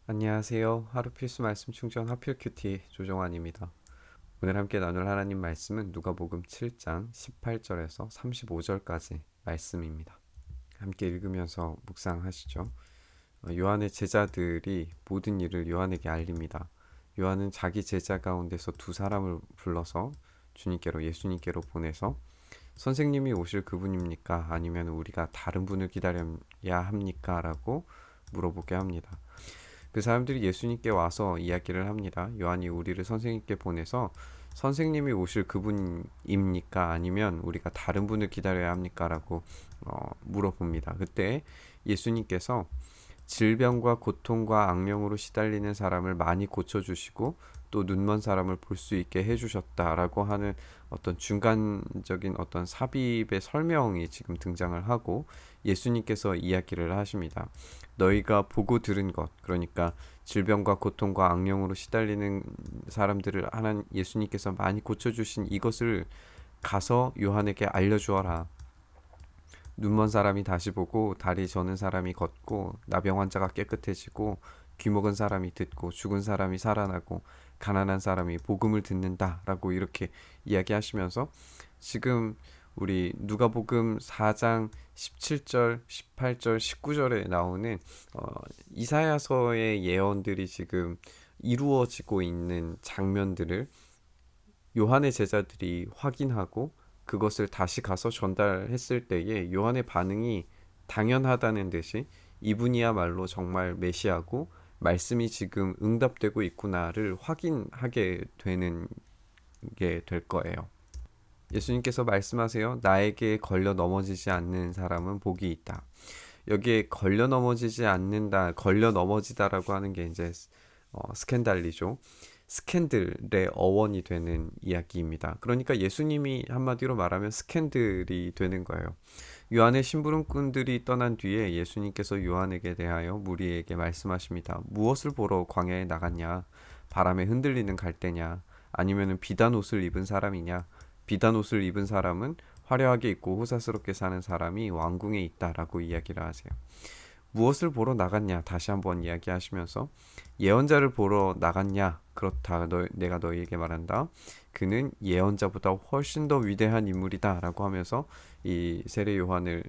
안녕하세요. 하루 필수 말씀 충전 하필 큐티 조정환입니다. 오늘 함께 나눌 하나님 말씀은 누가복음 7장 18절에서 35절까지 말씀입니다. 함께 읽으면서 묵상하시죠. 요한의 제자들이 모든 일을 요한에게 알립니다. 요한은 자기 제자 가운데서 두 사람을 불러서 예수님께로 보내서 선생님이 오실 그분입니까? 아니면 우리가 다른 분을 기다려야 합니까? 라고 물어보게 합니다. 그 사람들이 예수님께 와서 이야기를 합니다. 요한이 우리를 선생님께 보내서 선생님이 오실 그분입니까? 아니면 우리가 다른 분을 기다려야 합니까? 라고 물어봅니다. 그때 예수님께서 질병과 고통과 악령으로 시달리는 사람을 많이 고쳐주시고 또 눈먼 사람을 볼 수 있게 해주셨다라고 하는 어떤 중간적인 어떤 삽입의 설명이 지금 등장을 하고 예수님께서 이야기를 하십니다. 너희가 보고 들은 것, 그러니까 질병과 고통과 악령으로 시달리는 사람들을 하나님 예수님께서 많이 고쳐주신 이것을 가서 요한에게 알려주어라. 눈먼 사람이 다시 보고 다리 저는 사람이 걷고 나병 환자가 깨끗해지고 귀 먹은 사람이 듣고 죽은 사람이 살아나고 가난한 사람이 복음을 듣는다라고 이렇게 이야기하시면서 지금 우리 누가복음 4장 17절, 18절, 19절에 나오는 이사야서의 예언들이 지금 이루어지고 있는 장면들을 요한의 제자들이 확인하고 그것을 다시 가서 전달했을 때에 요한의 반응이 당연하다는 듯이 이분이야말로 정말 메시아고 말씀이 지금 응답되고 있구나를 확인하게 되는 게 될 거예요. 예수님께서 말씀하세요. 나에게 걸려 넘어지지 않는 사람은 복이 있다. 여기에 걸려 넘어지지 않는다, 걸려 넘어지다라고 하는 게 이제 스캔달리죠. 스캔들의 어원이 되는 이야기입니다. 그러니까 예수님이 한마디로 말하면 스캔들이 되는 거예요. 요한의 심부름꾼들이 떠난 뒤에 예수님께서 요한에게 대하여 무리에게 말씀하십니다. 무엇을 보러 광야에 나갔냐? 바람에 흔들리는 갈대냐? 아니면은 비단 옷을 입은 사람이냐? 비단 옷을 입은 사람은 화려하게 입고 호사스럽게 사는 사람이 왕궁에 있다라고 이야기를 하세요. 무엇을 보러 나갔냐? 다시 한번 이야기하시면서 예언자를 보러 나갔냐? 그렇다. 내가 너희에게 말한다. 그는 예언자보다 훨씬 더 위대한 인물이다라고 하면서 이 세례 요한을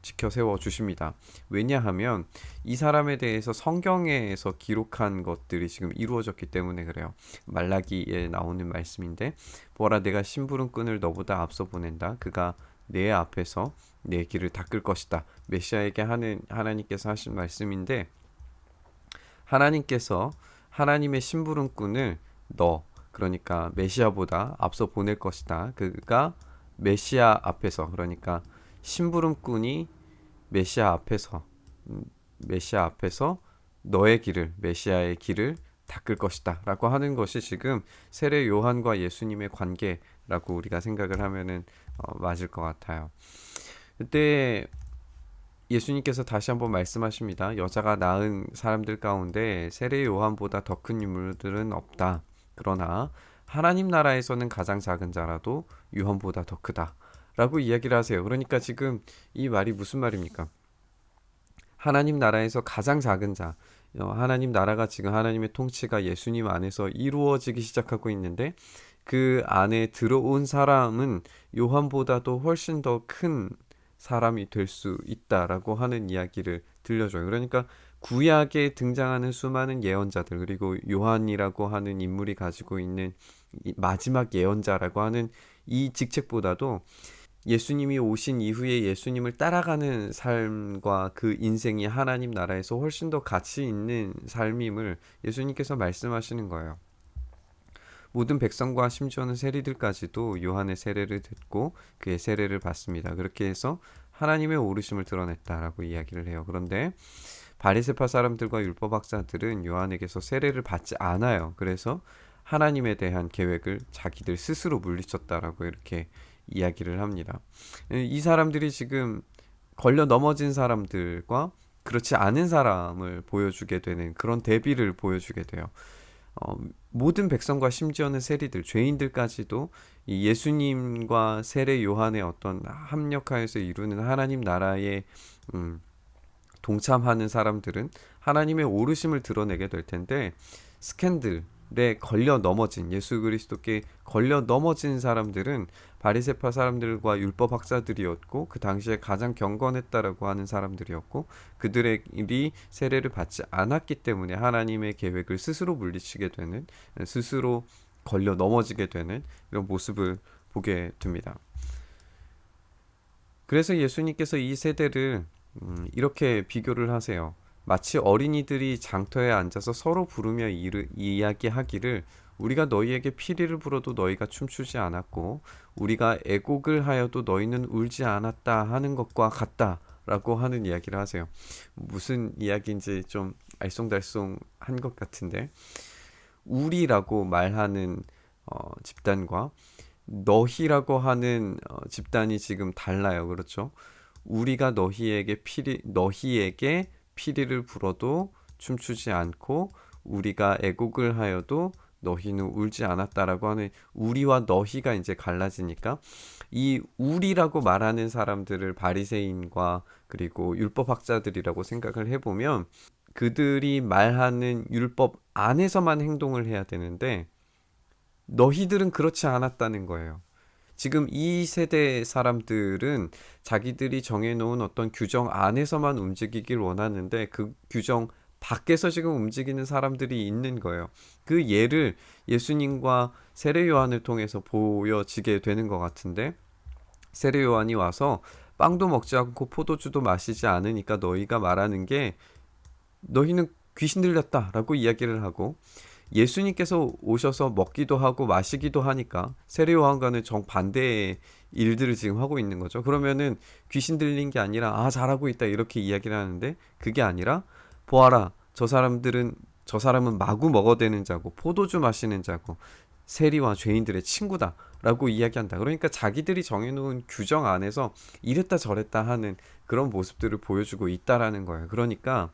지켜 세워 주십니다. 왜냐하면 이 사람에 대해서 성경에서 기록한 것들이 지금 이루어졌기 때문에 그래요. 말라기에 나오는 말씀인데 보라 내가 심부름꾼을 너보다 앞서 보낸다. 그가 내 앞에서 내 길을 닦을 것이다. 메시아에게 하는 하나님께서 하신 말씀인데 하나님께서 하나님의 심부름꾼을 너 그러니까 메시아보다 앞서 보낼 것이다. 그가 메시아 앞에서 그러니까 심부름꾼이 메시아 앞에서 메시아 앞에서 너의 길을 메시아의 길을 닦을 것이다 라고 하는 것이 지금 세례 요한과 예수님의 관계라고 우리가 생각을 하면은 맞을 것 같아요. 그때 예수님께서 다시 한번 말씀하십니다. 여자가 낳은 사람들 가운데 세례 요한보다 더 큰 인물들은 없다. 그러나 하나님 나라에서는 가장 작은 자라도 요한보다 더 크다. 라고 이야기를 하세요. 그러니까 지금 이 말이 무슨 말입니까? 하나님 나라에서 가장 작은 자, 하나님 나라가 지금 하나님의 통치가 예수님 안에서 이루어지기 시작하고 있는데 그 안에 들어온 사람은 요한보다도 훨씬 더 큰 사람이 될 수 있다라고 하는 이야기를 들려줘요. 그러니까 구약에 등장하는 수많은 예언자들 그리고 요한이라고 하는 인물이 가지고 있는 마지막 예언자라고 하는 이 직책보다도 예수님이 오신 이후에 예수님을 따라가는 삶과 그 인생이 하나님 나라에서 훨씬 더 가치 있는 삶임을 예수님께서 말씀하시는 거예요. 모든 백성과 심지어는 세리들까지도 요한의 세례를 듣고 그의 세례를 받습니다. 그렇게 해서 하나님의 오르심을 드러냈다라고 이야기를 해요. 그런데 바리새파 사람들과 율법학자들은 요한에게서 세례를 받지 않아요. 그래서 하나님에 대한 계획을 자기들 스스로 물리쳤다라고 이렇게 이야기를 합니다. 이 사람들이 지금 걸려 넘어진 사람들과 그렇지 않은 사람을 보여주게 되는 그런 대비를 보여주게 돼요. 어, 모든 백성과 심지어는 세리들, 죄인들까지도 이 예수님과 세례 요한의 어떤 합력하여서 이루는 하나님 나라의 음, 동참하는 사람들은 하나님의 오르심을 드러내게 될 텐데, 스캔들에 걸려 넘어진, 예수 그리스도께 걸려 넘어진 사람들은 바리새파 사람들과 율법 학자들이었고, 그 당시에 가장 경건했다라고 하는 사람들이었고, 그들이 세례를 받지 않았기 때문에 하나님의 계획을 스스로 물리치게 되는, 스스로 걸려 넘어지게 되는 이런 모습을 보게 됩니다. 그래서 예수님께서 이 세대를 이렇게 비교를 하세요. 마치 어린이들이 장터에 앉아서 서로 부르며 이야기하기를, 우리가 너희에게 피리를 불어도 너희가 춤추지 않았고 우리가 애곡을 하여도 너희는 울지 않았다 하는 것과 같다 라고 하는 이야기를 하세요. 무슨 이야기인지 좀 알쏭달쏭한 것 같은데, 우리라고 말하는 집단과 너희라고 하는 집단이 지금 달라요. 그렇죠? 우리가 너희에게 피리를 불어도 춤추지 않고 우리가 애곡을 하여도 너희는 울지 않았다라고 하는, 우리와 너희가 이제 갈라지니까 이 우리라고 말하는 사람들을 바리새인과 그리고 율법학자들이라고 생각을 해보면, 그들이 말하는 율법 안에서만 행동을 해야 되는데 너희들은 그렇지 않았다는 거예요. 지금 이 세대 사람들은 자기들이 정해놓은 어떤 규정 안에서만 움직이길 원하는데 그 규정 밖에서 지금 움직이는 사람들이 있는 거예요. 그 예를 예수님과 세례 요한을 통해서 보여지게 되는 것 같은데, 세례 요한이 와서 빵도 먹지 않고 포도주도 마시지 않으니까 너희가 말하는 게 너희는 귀신 들렸다라고 이야기를 하고, 예수님께서 오셔서 먹기도 하고 마시기도 하니까 세례 요한과는 정반대의 일들을 지금 하고 있는 거죠. 그러면은 귀신 들린 게 아니라 잘하고 있다 이렇게 이야기를 하는데, 그게 아니라 보아라, 저 사람은 마구 먹어대는 자고 포도주 마시는 자고 세리와 죄인들의 친구다 라고 이야기한다. 그러니까 자기들이 정해놓은 규정 안에서 이랬다 저랬다 하는 그런 모습들을 보여주고 있다라는 거예요. 그러니까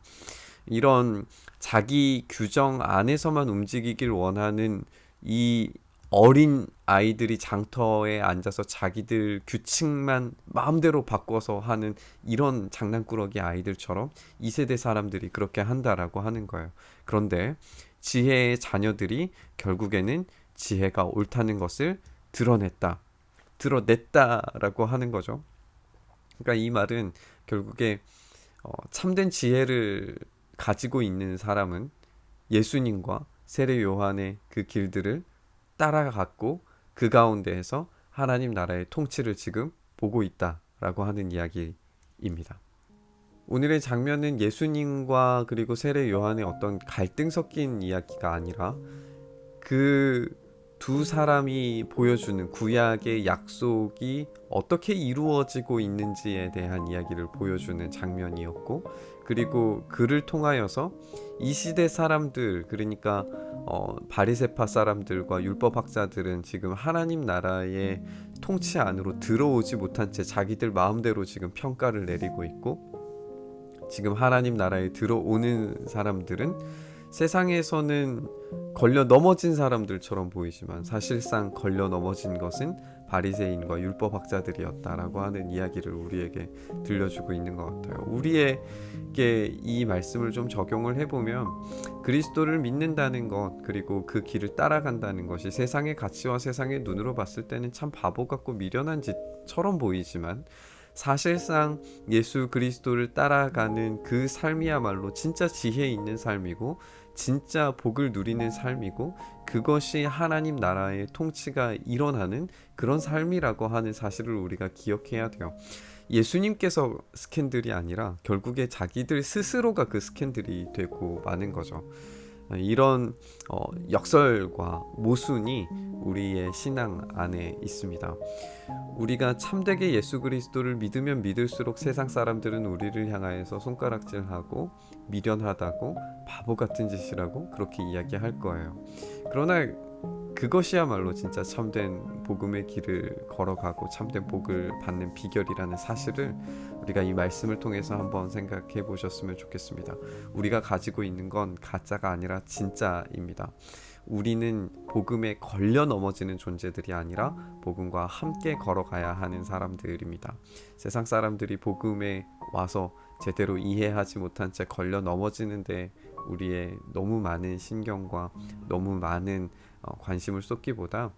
이런 자기 규정 안에서만 움직이길 원하는 이 어린 아이들이 장터에 앉아서 자기들 규칙만 마음대로 바꿔서 하는 이런 장난꾸러기 아이들처럼 이 세대 사람들이 그렇게 한다라고 하는 거예요. 그런데 지혜의 자녀들이 결국에는 지혜가 옳다는 것을 드러냈다라고 하는 거죠. 그러니까 이 말은 결국에 참된 지혜를 가지고 있는 사람은 예수님과 세례 요한의 그 길들을 따라갔고 그 가운데에서 하나님 나라의 통치를 지금 보고 있다라고 하는 이야기입니다. 오늘의 장면은 예수님과 그리고 세례 요한의 어떤 갈등 섞인 이야기가 아니라 그 두 사람이 보여주는 구약의 약속이 어떻게 이루어지고 있는지에 대한 이야기를 보여주는 장면이었고, 그리고 그를 통하여서 이 시대 사람들, 그러니까 바리새파 사람들과 율법학자들은 지금 하나님 나라의 통치 안으로 들어오지 못한 채 자기들 마음대로 지금 평가를 내리고 있고, 지금 하나님 나라에 들어오는 사람들은 세상에서는 걸려 넘어진 사람들처럼 보이지만 사실상 걸려 넘어진 것은 바리새인과 율법학자들이었다라고 하는 이야기를 우리에게 들려주고 있는 것 같아요. 우리에게 이 말씀을 좀 적용을 해보면, 그리스도를 믿는다는 것 그리고 그 길을 따라간다는 것이 세상의 가치와 세상의 눈으로 봤을 때는 참 바보 같고 미련한 짓처럼 보이지만, 사실상 예수 그리스도를 따라가는 그 삶이야말로 진짜 지혜 있는 삶이고 진짜 복을 누리는 삶이고, 그것이 하나님 나라의 통치가 일어나는 그런 삶이라고 하는 사실을 우리가 기억해야 돼요. 예수님께서 스캔들이 아니라 결국에 자기들 스스로가 그 스캔들이 되고 마는 거죠. 이런 역설과 모순이 우리의 신앙 안에 있습니다. 우리가 참되게 예수 그리스도를 믿으면 믿을수록 세상 사람들은 우리를 향하여서 손가락질하고 미련하다고 바보 같은 짓이라고 그렇게 이야기할 거예요. 그러나 그것이야말로 진짜 참된 복음의 길을 걸어가고 참된 복을 받는 비결이라는 사실을 우리가 이 말씀을 통해서 한번 생각해 보셨으면 좋겠습니다. 우리가 가지고 있는 건 가짜가 아니라 진짜입니다. 우리는 복음에 걸려 넘어지는 존재들이 아니라 복음과 함께 걸어가야 하는 사람들입니다. 세상 사람들이 복음에 와서 제대로 이해하지 못한 채 걸려 넘어지는데 우리의 너무 많은 신경과 너무 많은 관심을 쏟기보다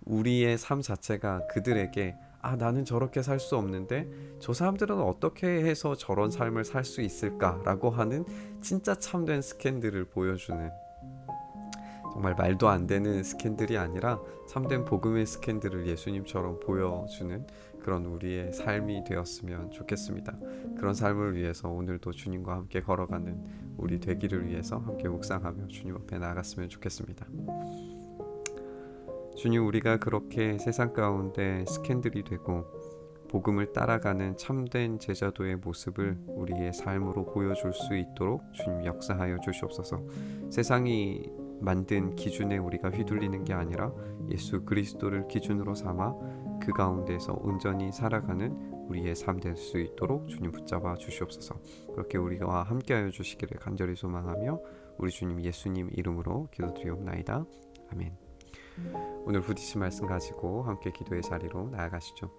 우리의 삶 자체가 그들에게 나는 저렇게 살 수 없는데 저 사람들은 어떻게 해서 저런 삶을 살 수 있을까라고 하는 진짜 참된 스캔들을 보여주는, 정말 말도 안 되는 스캔들이 아니라 참된 복음의 스캔들을 예수님처럼 보여주는 그런 우리의 삶이 되었으면 좋겠습니다. 그런 삶을 위해서 오늘도 주님과 함께 걸어가는 우리 되기를 위해서 함께 묵상하며 주님 앞에 나아갔으면 좋겠습니다. 주님, 우리가 그렇게 세상 가운데 스캔들이 되고 복음을 따라가는 참된 제자도의 모습을 우리의 삶으로 보여줄 수 있도록 주님 역사하여 주시옵소서. 세상이 만든 기준에 우리가 휘둘리는 게 아니라 예수 그리스도를 기준으로 삼아 그 가운데서 온전히 살아가는 우리의 삶 될 수 있도록 주님 붙잡아 주시옵소서. 그렇게 우리와 함께하여 주시기를 간절히 소망하며 우리 주님 예수님 이름으로 기도드리옵나이다. 아멘. 오늘 부딪힌 말씀 가지고 함께 기도의 자리로 나아가시죠.